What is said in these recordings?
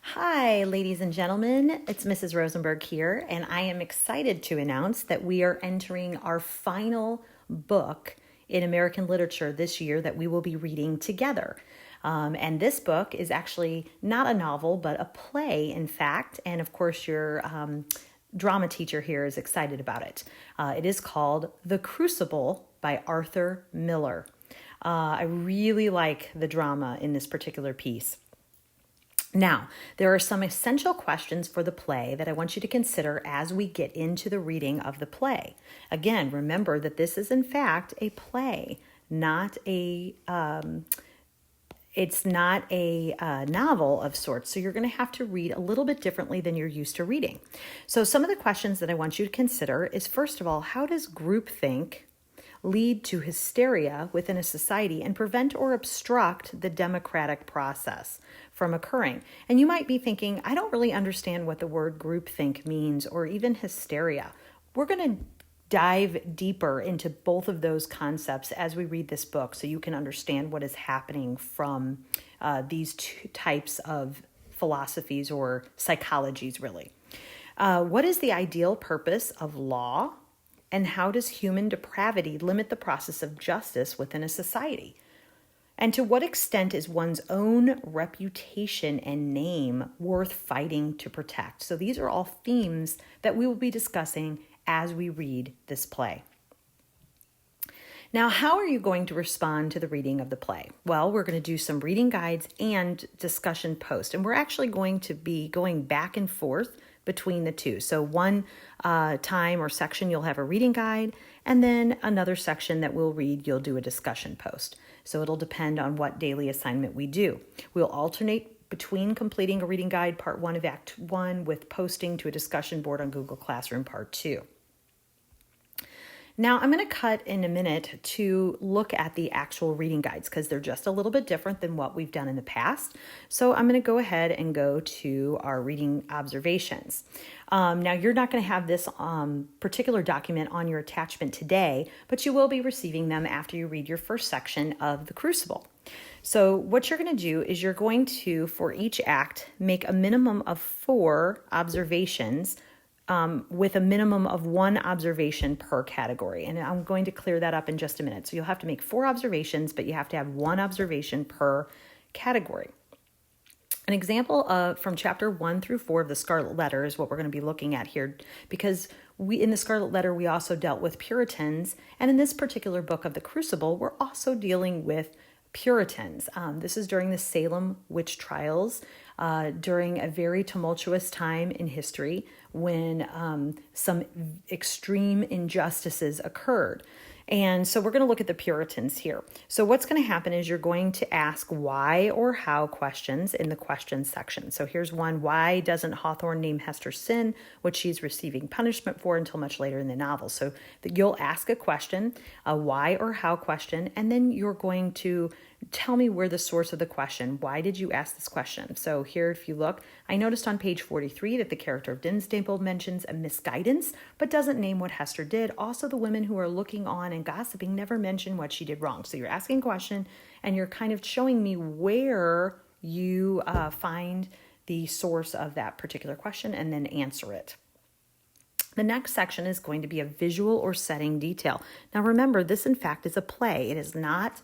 Hi, ladies and gentlemen. It's Mrs. Rosenberg here, and I am excited to announce that we are entering our final book in American literature this year that we will be reading together. And this book is actually not a novel, but a play, in fact. And of course, your drama teacher here is excited about it. It is called The Crucible by Arthur Miller. I really like the drama in this particular piece. Now, there are some essential questions for the play that I want you to consider as we get into the reading of the play. Again, remember that this is in fact a play, not it's not a novel of sorts. So you're going to have to read a little bit differently than you're used to reading. So some of the questions that I want you to consider is, first of all, how does groupthink lead to hysteria within a society and prevent or obstruct the democratic process from occurring? And you might be thinking, I don't really understand what the word groupthink means or even hysteria. We're going to dive deeper into both of those concepts as we read this book so you can understand what is happening from these two types of philosophies or psychologies, really. What is the ideal purpose of law? And how does human depravity limit the process of justice within a society? And to what extent is one's own reputation and name worth fighting to protect? So these are all themes that we will be discussing as we read this play. Now, how are you going to respond to the reading of the play? Well, we're going to do some reading guides and discussion post, and we're actually going to be going back and forth between the two. So one time or section, you'll have a reading guide, and then another section that we'll read, you'll do a discussion post. So it'll depend on what daily assignment we do. We'll alternate between completing a reading guide, part 1 of Act 1, with posting to a discussion board on Google Classroom, part 2. Now, I'm going to cut in a minute to look at the actual reading guides because they're just a little bit different than what we've done in the past. So I'm going to go ahead and go to our reading observations. Now, you're not going to have this particular document on your attachment today, but you will be receiving them after you read your first section of The Crucible. So what you're going to do is you're going to, for each act, make a minimum of 4 observations with a minimum of 1 observation per category. And I'm going to clear that up in just a minute. So you'll have to make 4 observations, but you have to have 1 observation per category. An example from chapter 1 through 4 of the Scarlet Letter is what we're going to be looking at here, because in the Scarlet Letter, we also dealt with Puritans. And in this particular book of The Crucible, we're also dealing with Puritans. This is during the Salem witch trials, during a very tumultuous time in history when some extreme injustices occurred. And so we're going to look at the Puritans here. So what's going to happen is you're going to ask why or how questions in the questions section. So here's one: why doesn't Hawthorne name Hester sin, which she's receiving punishment for, until much later in the novel? So you'll ask a question, a why or how question, and then you're going to tell me where the source of the question. Why did you ask this question? So here, if you look, I noticed on page 43 that the character of Dinsdale mentions a misguidance, but doesn't name what Hester did. Also, the women who are looking on and gossiping never mention what she did wrong. So you're asking a question and you're kind of showing me where you find the source of that particular question and then answer it. The next section is going to be a visual or setting detail. Now remember, this in fact is a play. It is not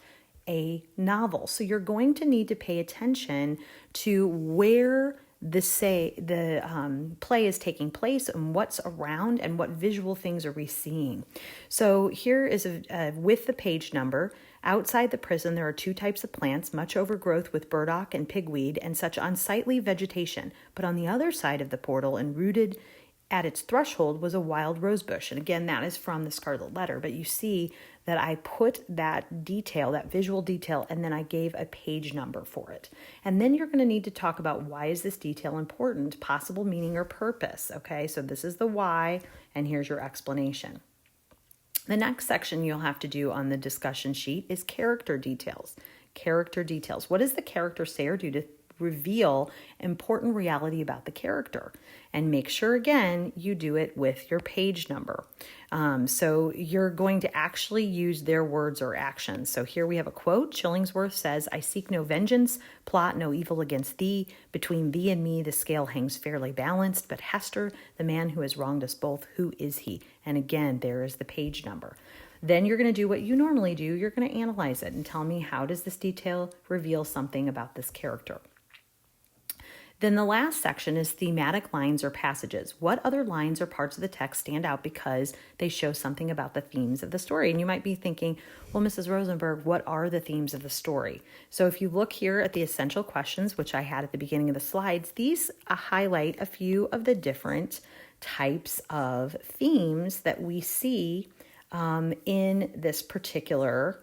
a novel. So you're going to need to pay attention to where the play is taking place and what's around and what visual things are we seeing. So here is with the page number. Outside the prison, there are 2 types of plants, much overgrowth with burdock and pigweed and such unsightly vegetation. But on the other side of the portal and rooted at its threshold was a wild rosebush. And again, that is from the Scarlet Letter. But you see that I put that detail, that visual detail, and then I gave a page number for it. And then you're going to need to talk about why is this detail important, possible meaning or purpose. Okay, so this is the why, and here's your explanation. The next section you'll have to do on the discussion sheet is character details. Character details. What does the character say or do to reveal important reality about the character. And make sure, again, you do it with your page number. So you're going to actually use their words or actions. So here we have a quote. Chillingsworth says, "I seek no vengeance, plot no evil against thee. Between thee and me the scale hangs fairly balanced. But Hester, the man who has wronged us both, who is he?" And again, there is the page number. Then you're going to do what you normally do. You're going to analyze it and tell me, how does this detail reveal something about this character? Then the last section is thematic lines or passages. What other lines or parts of the text stand out because they show something about the themes of the story? And you might be thinking, well, Mrs. Rosenberg, what are the themes of the story? So if you look here at the essential questions, which I had at the beginning of the slides, these highlight a few of the different types of themes that we see in this particular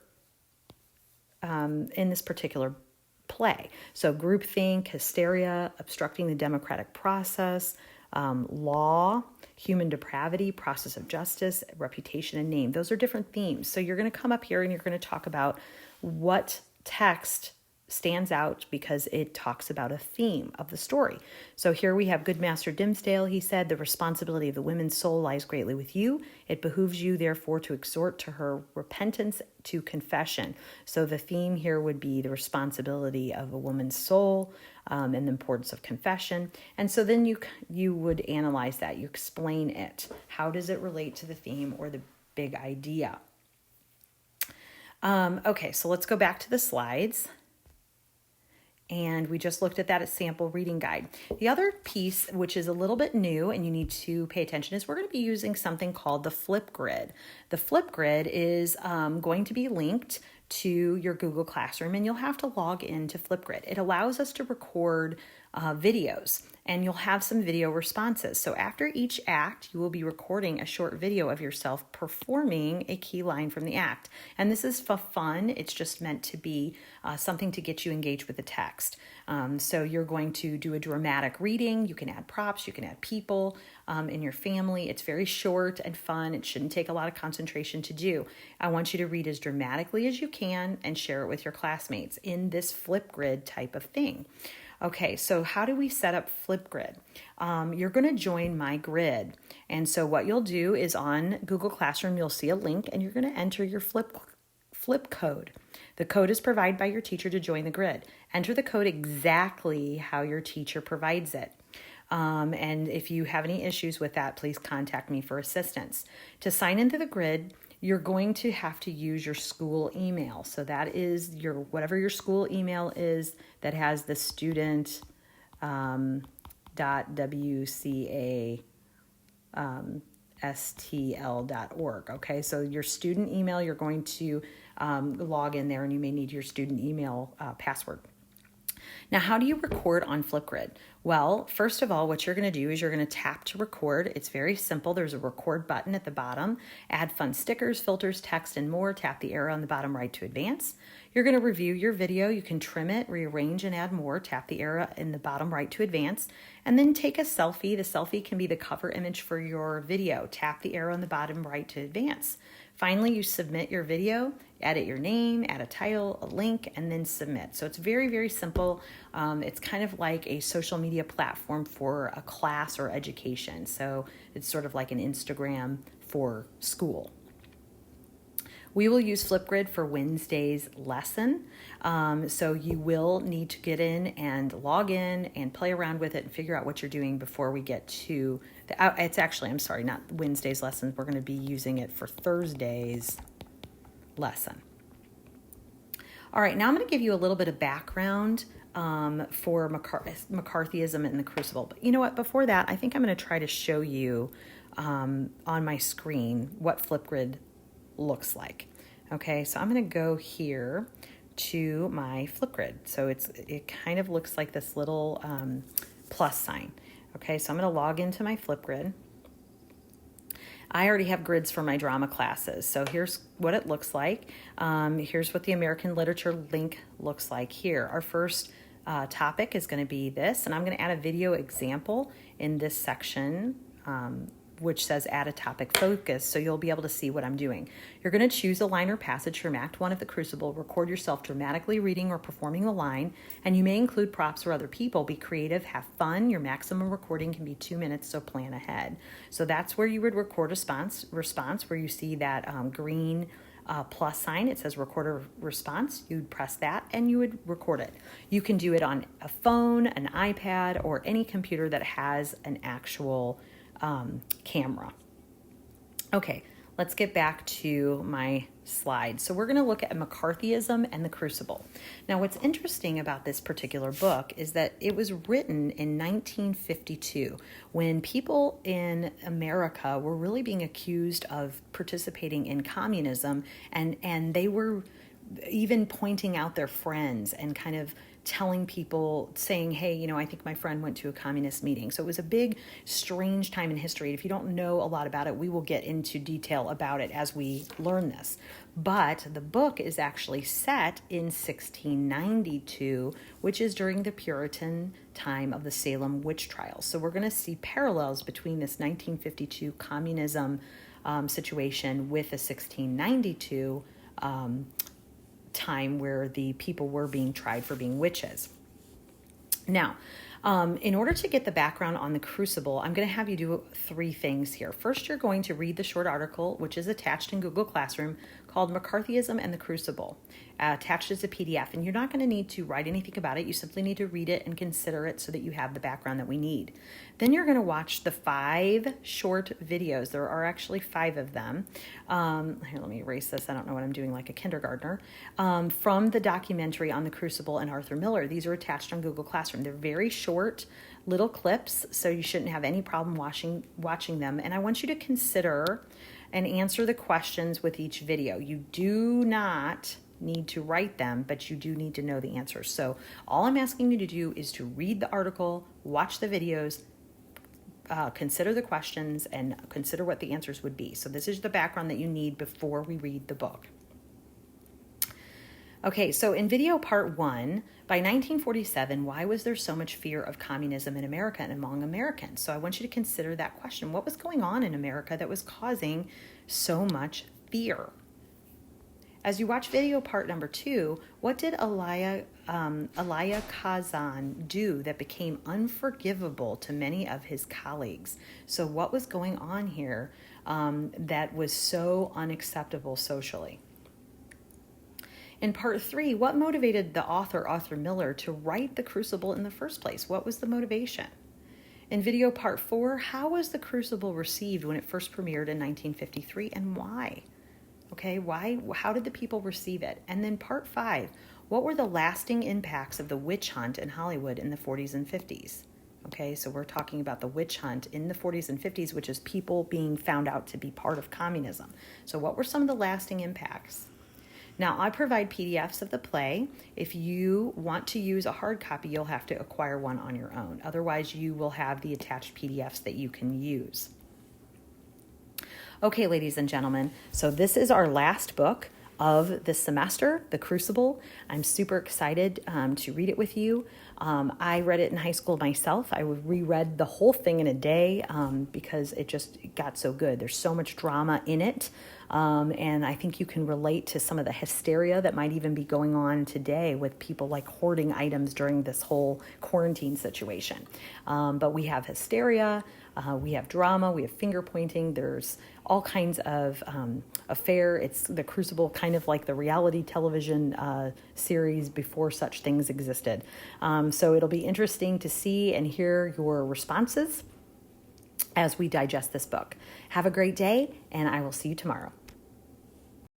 play. So groupthink, hysteria, obstructing the democratic process, law, human depravity, process of justice, reputation, and name. Those are different themes. So you're going to come up here and you're going to talk about what text stands out because it talks about a theme of the story. So here we have good Master Dimmesdale. He said, "The responsibility of the woman's soul lies greatly with you. It behooves you, therefore, to exhort to her repentance, to confession." So the theme here would be the responsibility of a woman's soul and the importance of confession. And so then you would analyze that. You explain it. How does it relate to the theme or the big idea? Okay, so let's go back to the slides. And we just looked at that as sample reading guide. The other piece, which is a little bit new and you need to pay attention, is we're going to be using something called the flip grid. The flip grid is going to be linked to your Google Classroom, and you'll have to log into Flipgrid. It allows us to record videos, and you'll have some video responses. So after each act, you will be recording a short video of yourself performing a key line from the act. And this is for fun. It's just meant to be something to get you engaged with the text. So you're going to do a dramatic reading. You can add props. You can add people in your family. It's very short and fun. It shouldn't take a lot of concentration to do. I want you to read as dramatically as you can and share it with your classmates in this Flipgrid type of thing. Okay, so how do we set up Flipgrid? You're going to join my grid. And so what you'll do is on Google Classroom, you'll see a link and you're going to enter your flip code. The code is provided by your teacher to join the grid. Enter the code exactly how your teacher provides it. And if you have any issues with that, please contact me for assistance. To sign into the grid, you're going to have to use your school email. So that is whatever your school email is that has the student .wca.stl.org. Okay, so your student email, you're going to log in there and you may need your student email password. Now, how do you record on Flipgrid? Well, first of all, what you're going to do is you're going to tap to record. It's very simple. There's a record button at the bottom. Add fun stickers, filters, text, and more. Tap the arrow on the bottom right to advance. You're going to review your video. You can trim it, rearrange, and add more. Tap the arrow in the bottom right to advance. And then take a selfie. The selfie can be the cover image for your video. Tap the arrow in the bottom right to advance. Finally, you submit your video, edit your name, add a title, a link, and then submit. So it's very, very simple. It's kind of like a social media platform for a class or education. So it's sort of like an Instagram for school. We will use Flipgrid for Wednesday's lesson. So you will need to get in and log in and play around with it and figure out what you're doing before we get to it's actually, I'm sorry, not Wednesday's lesson. We're going to be using it for Thursday's lesson. All right, now I'm going to give you a little bit of background for McCarthyism in the Crucible. But you know what? Before that, I think I'm going to try to show you on my screen what Flipgrid looks like. Okay, so I'm going to go here to my Flipgrid. So it kind of looks like this little plus sign. Okay, so I'm going to log into my Flipgrid. I already have grids for my drama classes. So here's what it looks like. Here's what the American Literature link looks like here. Our first topic is going to be this, and I'm going to add a video example in this section which says add a topic focus, so you'll be able to see what I'm doing. You're going to choose a line or passage from Act 1 of the Crucible, record yourself dramatically reading or performing the line, and you may include props or other people. Be creative, have fun. Your maximum recording can be 2 minutes, so plan ahead. So that's where you would record a response where you see that green plus sign. It says record a response. You'd press that and you would record it. You can do it on a phone, an iPad, or any computer that has an actual camera. Okay, let's get back to my slide. So we're going to look at McCarthyism and the Crucible. Now, what's interesting about this particular book is that it was written in 1952 when people in America were really being accused of participating in communism, and they were even pointing out their friends and kind of telling people, saying, hey, I think my friend went to a communist meeting. So it was a big, strange time in history. If you don't know a lot about it, we will get into detail about it as we learn this. But the book is actually set in 1692, which is during the Puritan time of the Salem witch trials. So we're going to see parallels between this 1952 communism situation with the 1692 time where the people were being tried for being witches. Now, in order to get the background on the Crucible, I'm going to have you do 3 things here. First, you're going to read the short article, which is attached in Google Classroom, called McCarthyism and the Crucible, attached as a PDF. And you're not going to need to write anything about it. You simply need to read it and consider it so that you have the background that we need. Then you're going to watch the 5 short videos. There are actually 5 of them. Here, let me erase this. I don't know what I'm doing, like a kindergartner. From the documentary on the Crucible and Arthur Miller. These are attached on Google Classroom. They're very short little clips, so you shouldn't have any problem watching them. And I want you to consider and answer the questions with each video. You do not need to write them, but you do need to know the answers. So all I'm asking you to do is to read the article, watch the videos, consider the questions, and consider what the answers would be. So this is the background that you need before we read the book. Okay, so in video part 1, by 1947, why was there so much fear of communism in America and among Americans? So I want you to consider that question. What was going on in America that was causing so much fear? As you watch video part number 2, what did Elia Kazan do that became unforgivable to many of his colleagues? So what was going on here that was so unacceptable socially? In part 3, what motivated the author, Arthur Miller, to write The Crucible in the first place? What was the motivation? In video part 4, how was The Crucible received when it first premiered in 1953, and why? Okay, why? How did the people receive it? And then part 5, what were the lasting impacts of the witch hunt in Hollywood in the 40s and 50s? Okay, so we're talking about the witch hunt in the 40s and 50s, which is people being found out to be part of communism. So what were some of the lasting impacts? Now, I provide PDFs of the play. If you want to use a hard copy, you'll have to acquire one on your own. Otherwise, you will have the attached PDFs that you can use. Okay, ladies and gentlemen, so this is our last book of the semester, The Crucible. I'm super excited to read it with you. I read it in high school myself. I reread the whole thing in a day because it just got so good. There's so much drama in it. And I think you can relate to some of the hysteria that might even be going on today with people like hoarding items during this whole quarantine situation. But we have hysteria, we have drama, we have finger pointing, there's all kinds of affair. It's the Crucible, kind of like the reality television series before such things existed. So it'll be interesting to see and hear your responses as we digest this book. Have a great day, and I will see you tomorrow.